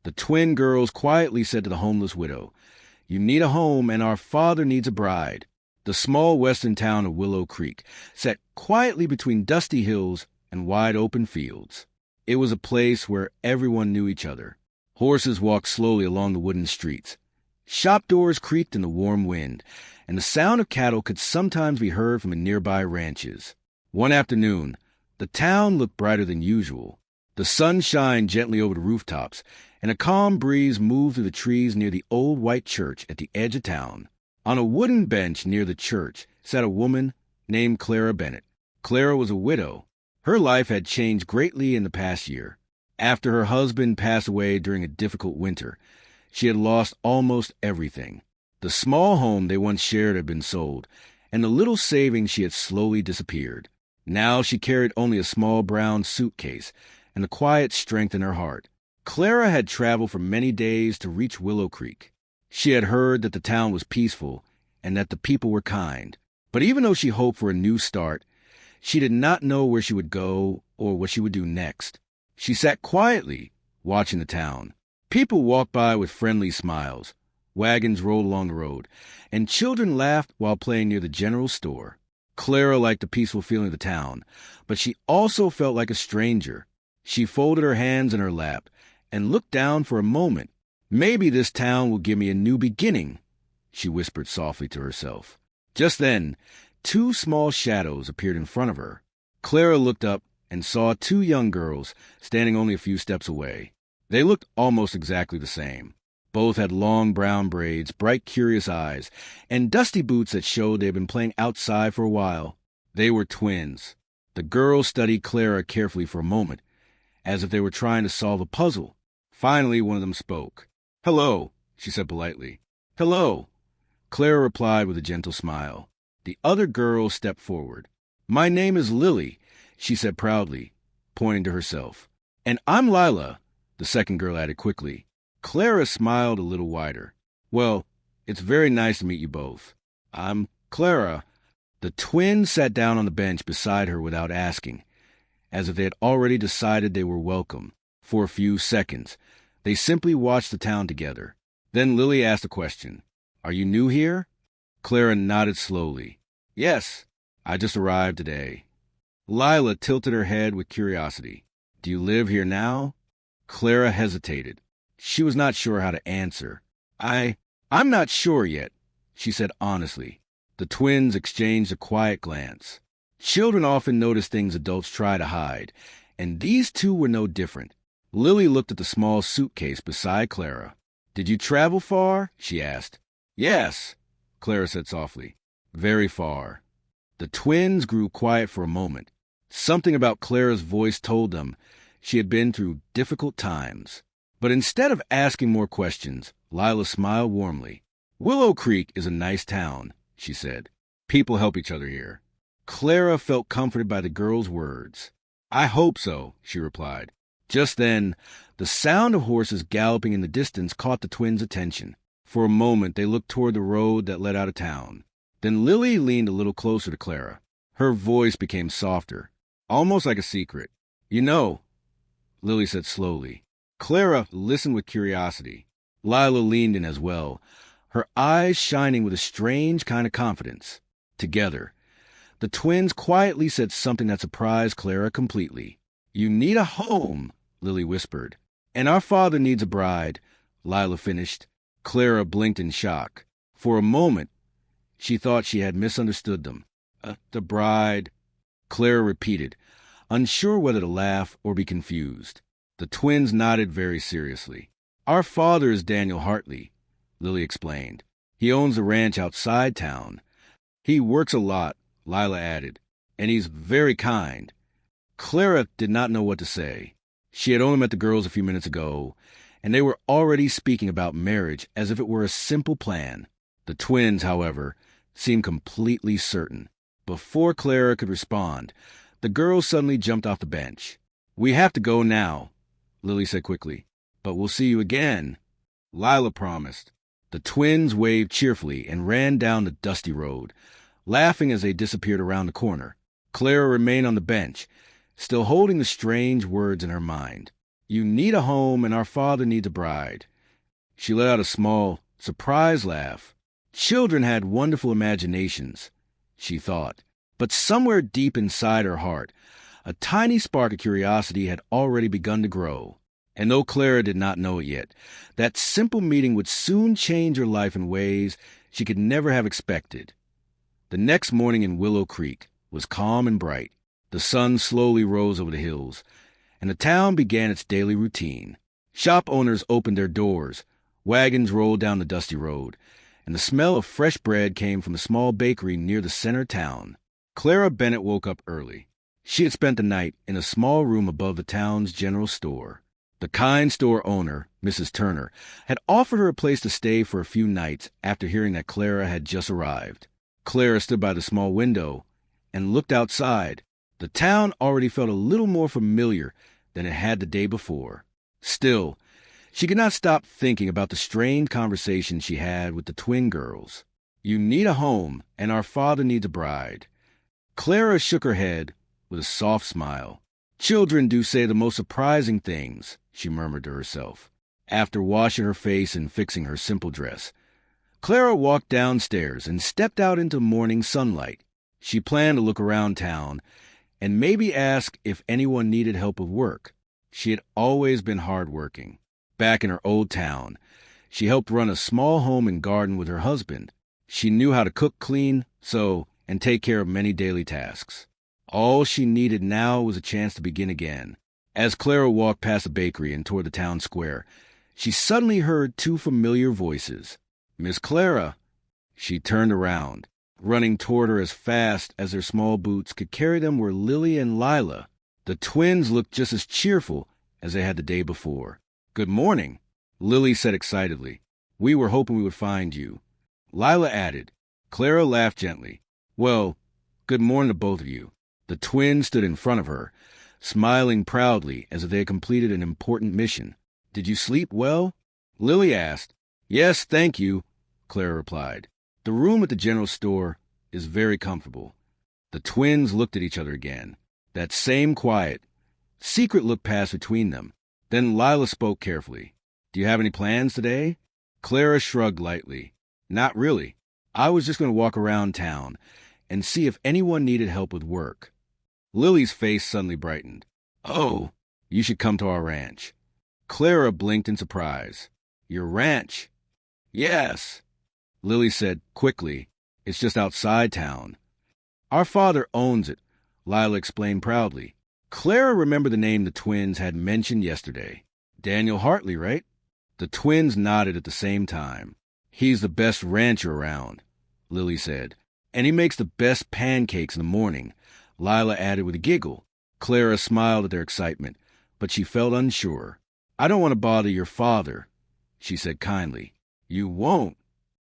The twin girls quietly said to the homeless widow, "You need a home, and our father needs a bride." The small western town of Willow Creek sat quietly between dusty hills and wide open fields. It was a place where everyone knew each other. Horses walked slowly along the wooden streets. Shop doors creaked in the warm wind, and the sound of cattle could sometimes be heard from the nearby ranches. One afternoon, the town looked brighter than usual. The sun shined gently over the rooftops, and a calm breeze moved through the trees near the old white church at the edge of town. On a wooden bench near the church sat a woman named Clara Bennett. Clara was a widow. Her life had changed greatly in the past year. After her husband passed away during a difficult winter, she had lost almost everything. The small home they once shared had been sold, and the little savings she had slowly disappeared. Now she carried only a small brown suitcase and the quiet strength in her heart. Clara had traveled for many days to reach Willow Creek. She had heard that the town was peaceful and that the people were kind. But even though she hoped for a new start, she did not know where she would go or what she would do next. She sat quietly, watching the town. People walked by with friendly smiles. Wagons rolled along the road, and children laughed while playing near the general store. Clara liked the peaceful feeling of the town, but she also felt like a stranger. She folded her hands in her lap and looked down for a moment. "Maybe this town will give me a new beginning," she whispered softly to herself. Just then, two small shadows appeared in front of her. Clara looked up and saw two young girls standing only a few steps away. They looked almost exactly the same. Both had long brown braids, bright, curious eyes, and dusty boots that showed they had been playing outside for a while. They were twins. The girls studied Clara carefully for a moment, as if they were trying to solve a puzzle. Finally, one of them spoke. "Hello," she said politely. "Hello," Clara replied with a gentle smile. The other girl stepped forward. "My name is Lily," she said proudly, pointing to herself. "And I'm Lila," the second girl added quickly. Clara smiled a little wider. "Well, it's very nice to meet you both. I'm Clara." The twins sat down on the bench beside her without asking, as if they had already decided they were welcome. For a few seconds, they simply watched the town together. Then Lily asked a question. "Are you new here?" Clara nodded slowly. "Yes, I just arrived today." Lila tilted her head with curiosity. "Do you live here now?" Clara hesitated. She was not sure how to answer. I'm not sure yet," she said honestly. The twins exchanged a quiet glance. Children often notice things adults try to hide, and these two were no different. Lily looked at the small suitcase beside Clara. "Did you travel far?" she asked. "Yes," Clara said softly. "Very far." The twins grew quiet for a moment. Something about Clara's voice told them she had been through difficult times. But instead of asking more questions, Lila smiled warmly. "Willow Creek is a nice town," she said. "People help each other here." Clara felt comforted by the girl's words. "I hope so," she replied. Just then, the sound of horses galloping in the distance caught the twins' attention. For a moment, they looked toward the road that led out of town. Then Lily leaned a little closer to Clara. Her voice became softer, almost like a secret. "You know," Lily said slowly. Clara listened with curiosity. Lila leaned in as well, her eyes shining with a strange kind of confidence. Together, the twins quietly said something that surprised Clara completely. "You need a home," Lily whispered. "And our father needs a bride," Lila finished. Clara blinked in shock. For a moment, she thought she had misunderstood them. The bride," Clara repeated, unsure whether to laugh or be confused. The twins nodded very seriously. "Our father is Daniel Hartley," Lily explained. "He owns a ranch outside town. He works a lot," Lila added, "and he's very kind." Clara did not know what to say. She had only met the girls a few minutes ago, and they were already speaking about marriage as if it were a simple plan. The twins, however, seemed completely certain. Before Clara could respond, the girls suddenly jumped off the bench. "We have to go now," Lily said quickly. "But we'll see you again," Lila promised. The twins waved cheerfully and ran down the dusty road, laughing as they disappeared around the corner. Clara remained on the bench, still holding the strange words in her mind. You need a home, and our father needs a bride. She let out a small, surprised laugh. Children had wonderful imaginations, she thought. But somewhere deep inside her heart, a tiny spark of curiosity had already begun to grow. And though Clara did not know it yet, that simple meeting would soon change her life in ways she could never have expected. The next morning in Willow Creek was calm and bright. The sun slowly rose over the hills, and the town began its daily routine. Shop owners opened their doors, wagons rolled down the dusty road, and the smell of fresh bread came from a small bakery near the center town. Clara Bennett woke up early. She had spent the night in a small room above the town's general store. The kind store owner, Mrs. Turner, had offered her a place to stay for a few nights after hearing that Clara had just arrived. Clara stood by the small window and looked outside. The town already felt a little more familiar than it had the day before. Still, she could not stop thinking about the strained conversation she had with the twin girls. You need a home, and our father needs a bride. Clara shook her head with a soft smile. Children do say the most surprising things, she murmured to herself. After washing her face and fixing her simple dress, Clara walked downstairs and stepped out into morning sunlight. She planned to look around town and maybe ask if anyone needed help with work. She had always been hardworking. Back in her old town, she helped run a small home and garden with her husband. She knew how to cook, clean, sew, and take care of many daily tasks. All she needed now was a chance to begin again. As Clara walked past the bakery and toward the town square, she suddenly heard two familiar voices. "Miss Clara." She turned around. Running toward her as fast as their small boots could carry them were Lily and Lila. The twins looked just as cheerful as they had the day before. "Good morning," Lily said excitedly. "We were hoping we would find you." Lila added. Clara laughed gently. "Well, good morning to both of you." The twins stood in front of her, smiling proudly as if they had completed an important mission. "Did you sleep well?" Lily asked. "Yes, thank you," Clara replied. "The room at the general store is very comfortable." The twins looked at each other again. That same quiet, secret look passed between them. Then Lila spoke carefully. "Do you have any plans today?" Clara shrugged lightly. "Not really. I was just going to walk around town and see if anyone needed help with work." Lily's face suddenly brightened. "Oh, you should come to our ranch." Clara blinked in surprise. "Your ranch?" "Yes," Lily said quickly. "It's just outside town." "Our father owns it," Lila explained proudly. Clara remembered the name the twins had mentioned yesterday. "Daniel Hartley, right?" The twins nodded at the same time. "He's the best rancher around," Lily said. "And he makes the best pancakes in the morning," Lila added with a giggle. Clara smiled at their excitement, but she felt unsure. "I don't want to bother your father," she said kindly. "You won't,"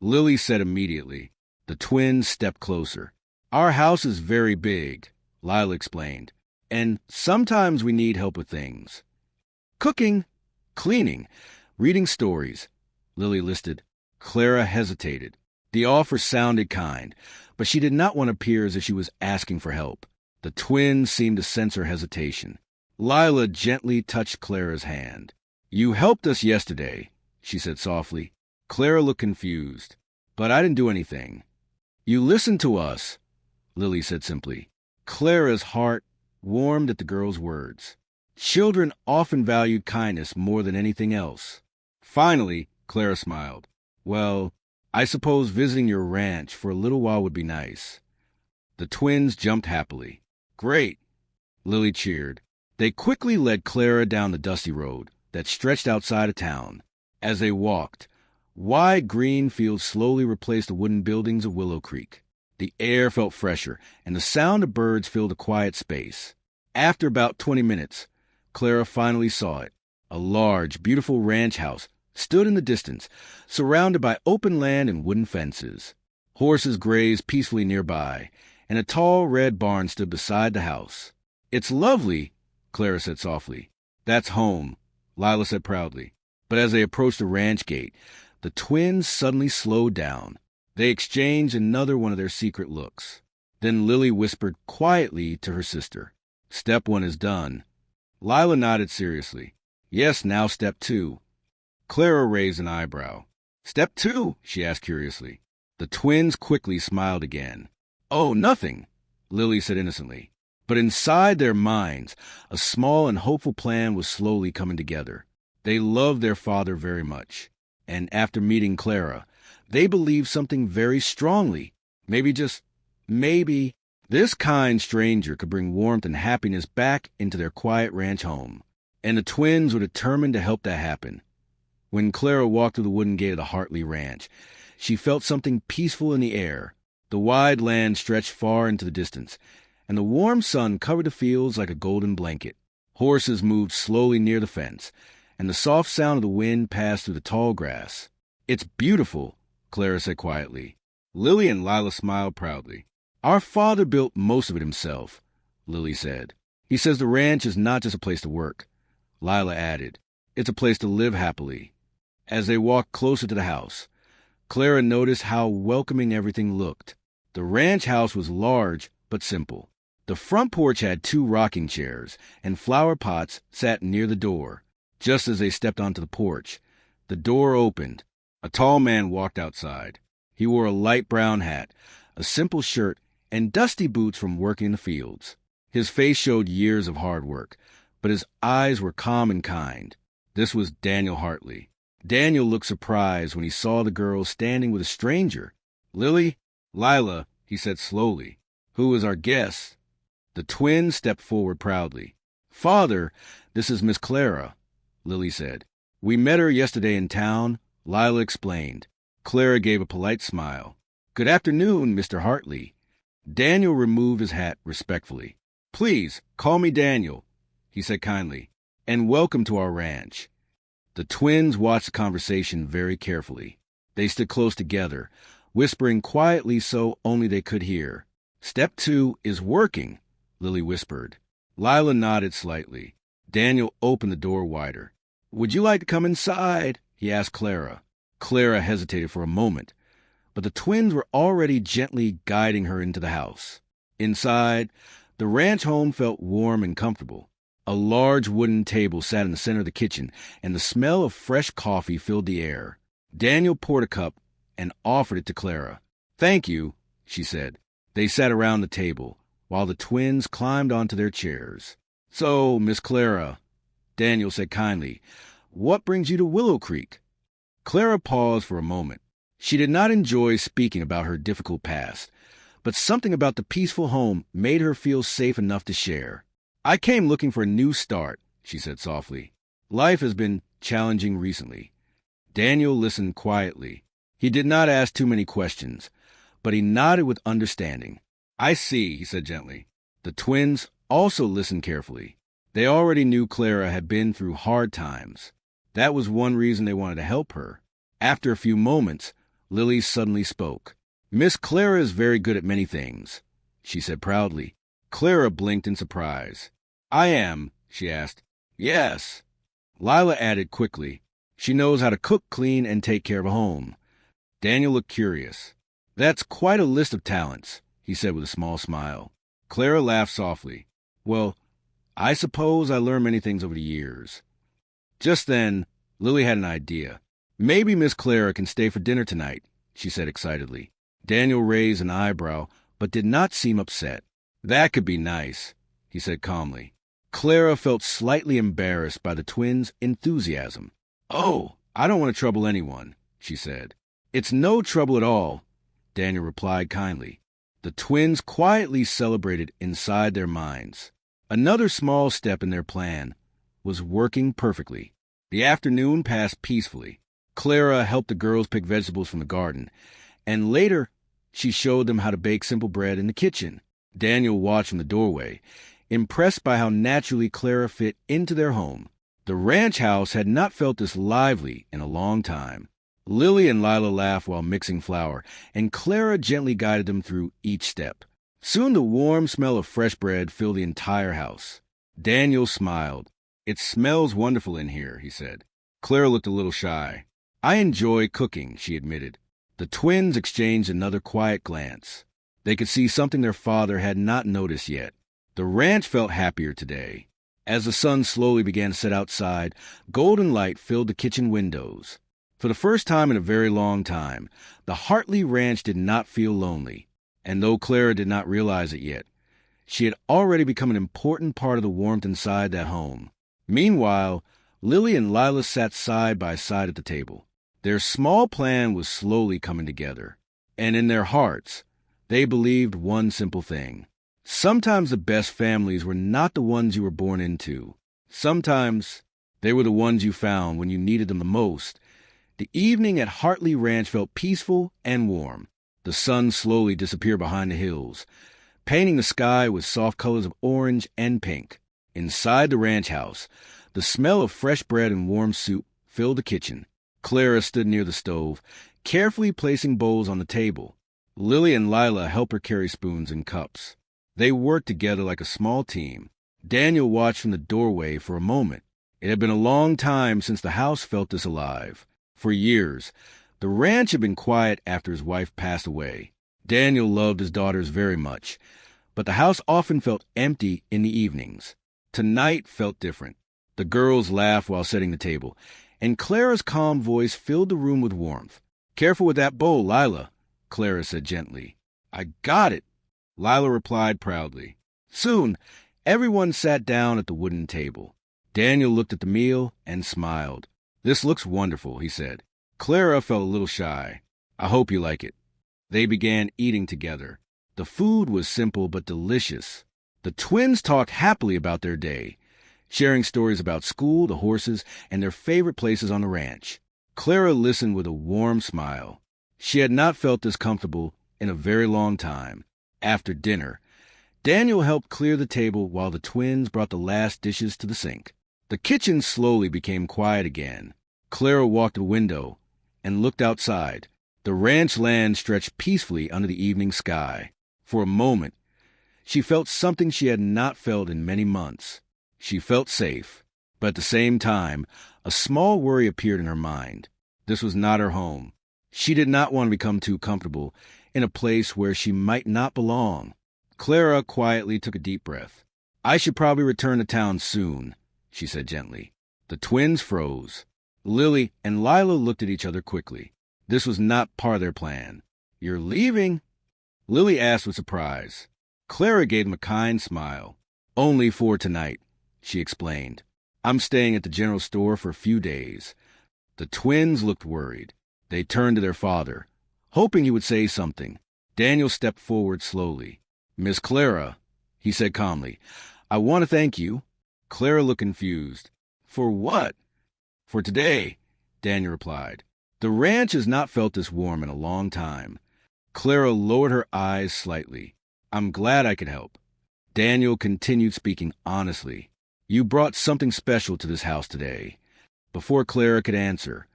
Lily said immediately. The twins stepped closer. "Our house is very big," Lila explained, "and sometimes we need help with things. Cooking, cleaning, reading stories," Lily listed. Clara hesitated. The offer sounded kind, but she did not want to appear as if she was asking for help. The twins seemed to sense her hesitation. Lila gently touched Clara's hand. "You helped us yesterday," she said softly. Clara looked confused. "But I didn't do anything." "You listened to us," Lily said simply. Clara's heart warmed at the girl's words. Children often valued kindness more than anything else. Finally, Clara smiled. "Well, I suppose visiting your ranch for a little while would be nice." The twins jumped happily. "Great," Lily cheered. They quickly led Clara down the dusty road that stretched outside of town. As they walked, wide green fields slowly replaced the wooden buildings of Willow Creek. The air felt fresher, and the sound of birds filled the quiet space. After about 20 minutes, Clara finally saw it. A large, beautiful ranch house stood in the distance, surrounded by open land and wooden fences. Horses grazed peacefully nearby, and a tall red barn stood beside the house. "It's lovely," Clara said softly. "That's home," Lila said proudly. But as they approached the ranch gate, the twins suddenly slowed down. They exchanged another one of their secret looks. Then Lily whispered quietly to her sister, "Step one is done." Lila nodded seriously. Yes, now step 2. Clara raised an eyebrow. Step 2? She asked curiously. The twins quickly smiled again. Oh, nothing, Lily said innocently. But inside their minds, a small and hopeful plan was slowly coming together. They loved their father very much. And after meeting Clara, they believed something very strongly. Maybe, this kind stranger could bring warmth and happiness back into their quiet ranch home. And the twins were determined to help that happen. When Clara walked through the wooden gate of the Hartley Ranch, she felt something peaceful in the air. The wide land stretched far into the distance, and the warm sun covered the fields like a golden blanket. Horses moved slowly near the fence, and the soft sound of the wind passed through the tall grass. It's beautiful, Clara said quietly. Lily and Lila smiled proudly. Our father built most of it himself, Lily said. He says the ranch is not just a place to work. Lila added, it's a place to live happily. As they walked closer to the house, Clara noticed how welcoming everything looked. The ranch house was large but simple. The front porch had 2 rocking chairs, and flower pots sat near the door. Just as they stepped onto the porch, the door opened. A tall man walked outside. He wore a light brown hat, a simple shirt, and dusty boots from working in the fields. His face showed years of hard work, but his eyes were calm and kind. This was Daniel Hartley. Daniel looked surprised when he saw the girl standing with a stranger. Lila, he said slowly, who is our guest? The twins stepped forward proudly. Father, this is Miss Clara, Lily said. We met her yesterday in town, Lila explained. Clara gave a polite smile. Good afternoon, Mr. Hartley. Daniel removed his hat respectfully. Please, call me Daniel, he said kindly, and welcome to our ranch. The twins watched the conversation very carefully. They stood close together, whispering quietly so only they could hear. Step 2 is working, Lily whispered. Lila nodded slightly. Daniel opened the door wider. Would you like to come inside? He asked Clara. Clara hesitated for a moment, but the twins were already gently guiding her into the house. Inside, the ranch home felt warm and comfortable. A large wooden table sat in the center of the kitchen, and the smell of fresh coffee filled the air. Daniel poured a cup and offered it to Clara. Thank you, she said. They sat around the table, while the twins climbed onto their chairs. So, Miss Clara, Daniel said kindly, what brings you to Willow Creek? Clara paused for a moment. She did not enjoy speaking about her difficult past, but something about the peaceful home made her feel safe enough to share. I came looking for a new start, she said softly. Life has been challenging recently. Daniel listened quietly. He did not ask too many questions, but he nodded with understanding. I see, he said gently. The twins also listened carefully. They already knew Clara had been through hard times. That was one reason they wanted to help her. After a few moments, Lily suddenly spoke. Miss Clara is very good at many things, she said proudly. Clara blinked in surprise. I am, she asked. Yes. Lila added quickly. She knows how to cook, clean, and take care of a home. Daniel looked curious. That's quite a list of talents, he said with a small smile. Clara laughed softly. Well, I suppose I learned many things over the years. Just then, Lily had an idea. Maybe Miss Clara can stay for dinner tonight, she said excitedly. Daniel raised an eyebrow, but did not seem upset. That could be nice, he said calmly. Clara felt slightly embarrassed by the twins' enthusiasm. Oh, I don't want to trouble anyone, she said. It's no trouble at all, Daniel replied kindly. The twins quietly celebrated inside their minds. Another small step in their plan was working perfectly. The afternoon passed peacefully. Clara helped the girls pick vegetables from the garden, and later she showed them how to bake simple bread in the kitchen. Daniel watched from the doorway, impressed by how naturally Clara fit into their home. The ranch house had not felt this lively in a long time. Lily and Lila laughed while mixing flour, and Clara gently guided them through each step. Soon the warm smell of fresh bread filled the entire house. Daniel smiled. It smells wonderful in here, he said. Clara looked a little shy. I enjoy cooking, she admitted. The twins exchanged another quiet glance. They could see something their father had not noticed yet. The ranch felt happier today. As the sun slowly began to set outside, golden light filled the kitchen windows. For the first time in a very long time, the Hartley Ranch did not feel lonely. And though Clara did not realize it yet, she had already become an important part of the warmth inside that home. Meanwhile, Lily and Lila sat side by side at the table. Their small plan was slowly coming together. And in their hearts, they believed one simple thing. Sometimes the best families were not the ones you were born into. Sometimes they were the ones you found when you needed them the most. The evening at Hartley Ranch felt peaceful and warm. The sun slowly disappeared behind the hills, painting the sky with soft colors of orange and pink. Inside the ranch house, the smell of fresh bread and warm soup filled the kitchen. Clara stood near the stove, carefully placing bowls on the table. Lily and Lila helped her carry spoons and cups. They worked together like a small team. Daniel watched from the doorway for a moment. It had been a long time since the house felt this alive. For years, the ranch had been quiet after his wife passed away. Daniel loved his daughters very much, but the house often felt empty in the evenings. Tonight felt different. The girls laughed while setting the table, and Clara's calm voice filled the room with warmth. "Careful with that bowl, Lila," Clara said gently. "I got it," Lila replied proudly. Soon, everyone sat down at the wooden table. Daniel looked at the meal and smiled. "This looks wonderful," he said. Clara felt a little shy. "I hope you like it." They began eating together. The food was simple but delicious. The twins talked happily about their day, sharing stories about school, the horses, and their favorite places on the ranch. Clara listened with a warm smile. She had not felt this comfortable in a very long time. After dinner, Daniel helped clear the table while the twins brought the last dishes to the sink. The kitchen slowly became quiet again. Clara walked to the window and looked outside. The ranch land stretched peacefully under the evening sky. For a moment, she felt something she had not felt in many months. She felt safe, but at the same time, a small worry appeared in her mind. This was not her home. She did not want to become too comfortable in a place where she might not belong. Clara quietly took a deep breath. "I should probably return to town soon," she said gently. The twins froze. Lily and Lila looked at each other quickly. This was not part of their plan. "You're leaving?" Lily asked with surprise. Clara gave them a kind smile. "Only for tonight," she explained. "I'm staying at the general store for a few days." The twins looked worried. They turned to their father, hoping he would say something. Daniel stepped forward slowly. "Miss Clara," he said calmly, "I want to thank you." Clara looked confused. "For what?" "For today," Daniel replied. "The ranch has not felt this warm in a long time." Clara lowered her eyes slightly. "I'm glad I could help." Daniel continued speaking honestly. "You brought something special to this house today." Before Clara could answer,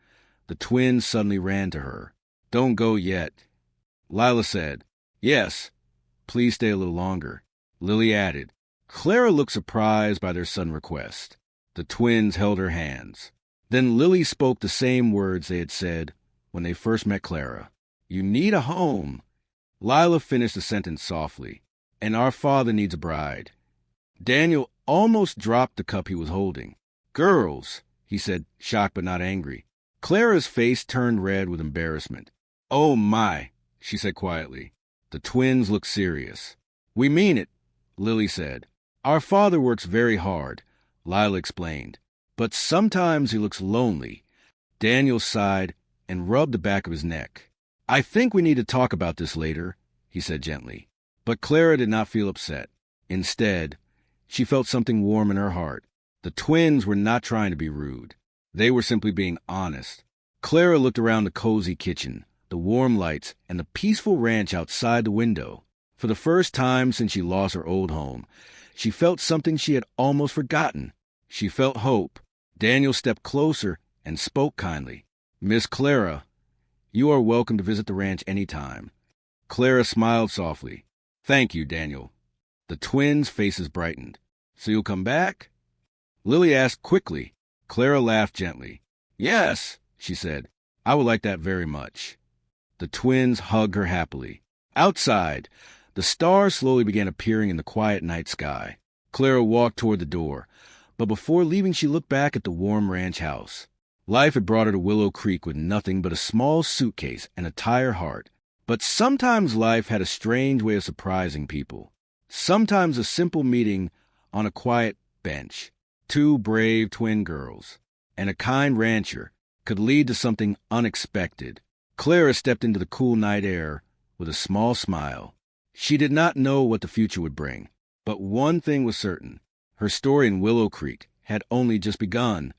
the twins suddenly ran to her. "Don't go yet." Lila said, "Yes, please stay a little longer." Lily added. Clara looked surprised by their sudden request. The twins held her hands. Then Lily spoke the same words they had said when they first met Clara. "You need a home." Lila finished the sentence softly. "And our father needs a bride." Daniel almost dropped the cup he was holding. "Girls," he said, shocked but not angry. Clara's face turned red with embarrassment. "Oh my," she said quietly. The twins looked serious. "We mean it," Lily said. "Our father works very hard," Lila explained. "But sometimes he looks lonely." Daniel sighed and rubbed the back of his neck. "I think we need to talk about this later," he said gently. But Clara did not feel upset. Instead, she felt something warm in her heart. The twins were not trying to be rude. They were simply being honest. Clara looked around the cozy kitchen, the warm lights, and the peaceful ranch outside the window. For the first time since she lost her old home, she felt something she had almost forgotten. She felt hope. Daniel stepped closer and spoke kindly. "Miss Clara, you are welcome to visit the ranch any time." Clara smiled softly. "Thank you, Daniel." The twins' faces brightened. "So you'll come back?" Lily asked quickly. Clara laughed gently. "Yes," she said. "I would like that very much." The twins hugged her happily. Outside, the stars slowly began appearing in the quiet night sky. Clara walked toward the door, But before leaving, she looked back at the warm ranch house. Life had brought her to Willow Creek with nothing but a small suitcase and a tired heart. But sometimes life had a strange way of surprising people. Sometimes a simple meeting on a quiet bench, two brave twin girls, and a kind rancher could lead to something unexpected. Clara stepped into the cool night air with a small smile. She did not know what the future would bring, but one thing was certain. Her story in Willow Creek had only just begun.